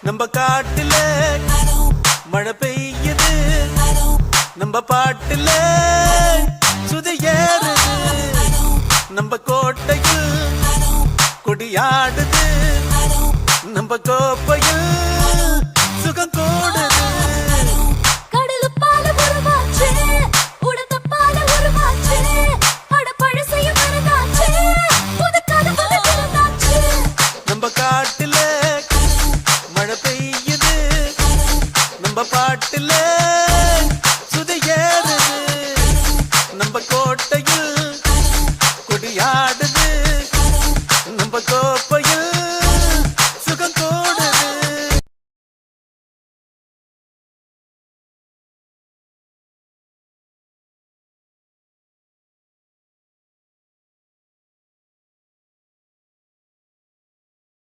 நம்ம காட்டுல மழை பெய்யுது, நம்ம பாட்டுல சுதி ஏறுது, நம்ம கோட்டையில் கொடியாடுது, நம்ம கோப்பை